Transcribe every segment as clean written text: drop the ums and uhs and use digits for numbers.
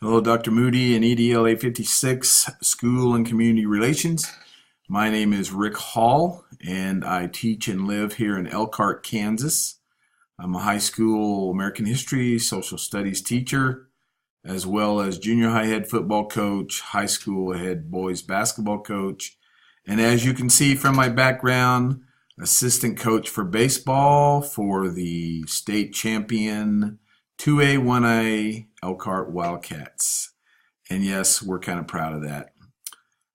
Hello, Dr. Moody in EDL 856, School and Community Relations. My name is Rick Hall, and I teach and live here in Elkhart, Kansas. I'm a high school American history, social studies teacher, as well as junior high head football coach, high school head boys basketball coach, and as you can see from my background, assistant coach for baseball for the state champion 2A, 1A Elkhart Wildcats. And yes, we're kind of proud of that.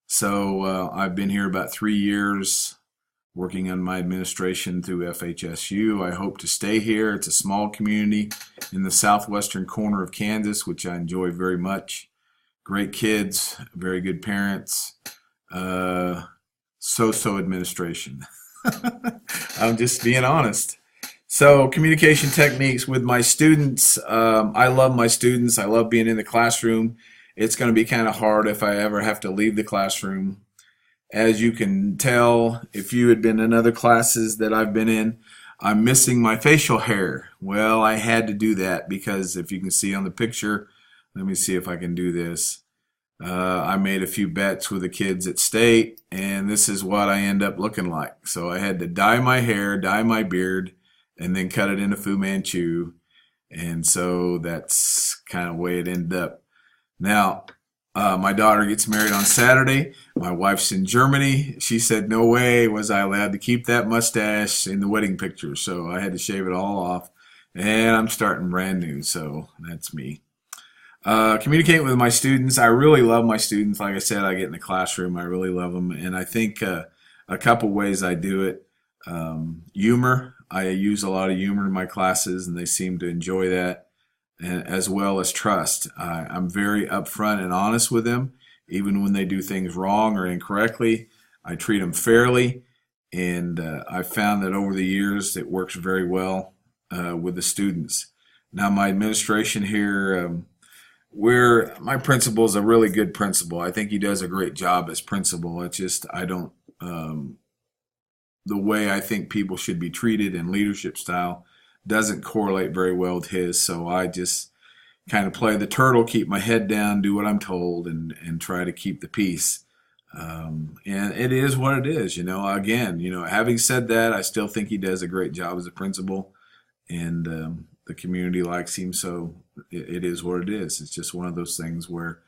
So I've been here about 3 years working on my administration through FHSU. I hope to stay here. It's a small community in the southwestern corner of Kansas, which I enjoy very much. Great kids, very good parents, so-so administration. I'm just being honest. So communication techniques with my students. I love my students. I love being in the classroom. It's going to be kind of hard if I ever have to leave the classroom. As you can tell, if you had been in other classes that I've been in, I'm missing my facial hair. Well, I had to do that because if you can see on the picture, let me see if I can do this. I made a few bets with the kids at state, and this is what I end up looking like. So I had to dye my hair, dye my beard, and then cut it into Fu Manchu. And so that's kind of the way it ended up. Now, my daughter gets married on Saturday. My wife's in Germany. She said no way was I allowed to keep that mustache in the wedding picture. So I had to shave it all off. And I'm starting brand new. So that's me. Communicating with my students. I really love my students. Like I said, I get in the classroom. I really love them. And I think a couple ways I do it. Humor. I use a lot of humor in my classes, and they seem to enjoy that, and as well as trust. I'm very upfront and honest with them, even when they do things wrong or incorrectly. I treat them fairly, and I found that over the years it works very well with the students. Now, my administration here, where my principal is a really good principal. I think he does a great job as principal. It's just I don't. The way I think people should be treated and leadership style doesn't correlate very well with his. So I just kind of play the turtle, keep my head down, do what I'm told, and try to keep the peace. And it is what it is, Again, having said that, I still think he does a great job as a principal, and the community likes him. So it is what it is. It's just one of those things where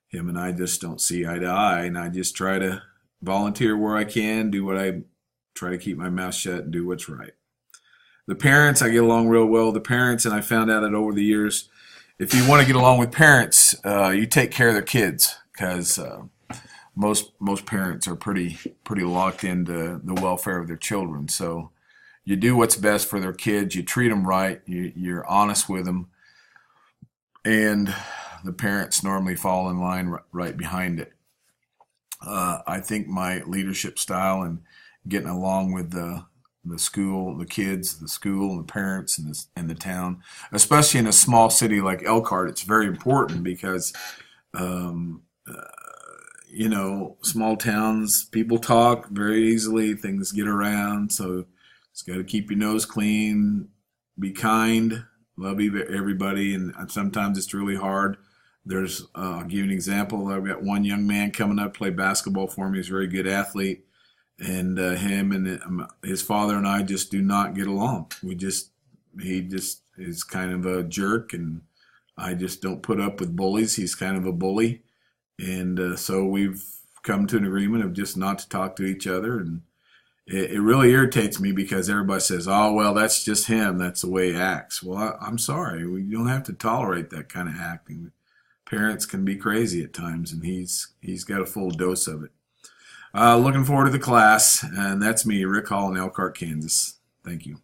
him and I just don't see eye to eye, and I just try to volunteer where I can, do what I try to keep my mouth shut and do what's right. The parents, I get along real well with the parents, and I found out that over the years, if you want to get along with parents, you take care of their kids, because most parents are pretty locked into the welfare of their children. So you do what's best for their kids. You treat them right. You're honest with them, and the parents normally fall in line right behind it. I think my leadership style and getting along with the school, the kids, the school, and the parents, and the town, especially in a small city like Elkhart, it's very important because, small towns, people talk very easily, things get around, so it's got to keep your nose clean, be kind, love everybody, and sometimes it's really hard. I'll give you an example. I've got one young man coming up to play basketball for me. He's a very good athlete. And him and his father and I just do not get along. He just is kind of a jerk, and I just don't put up with bullies. He's kind of a bully. And so we've come to an agreement of just not to talk to each other. And it really irritates me because everybody says, oh, well, that's just him. That's the way he acts. Well, I'm sorry. We don't have to tolerate that kind of acting. Parents can be crazy at times, and he's got a full dose of it. Looking forward to the class, and that's me, Rick Hall in Elkhart, Kansas. Thank you.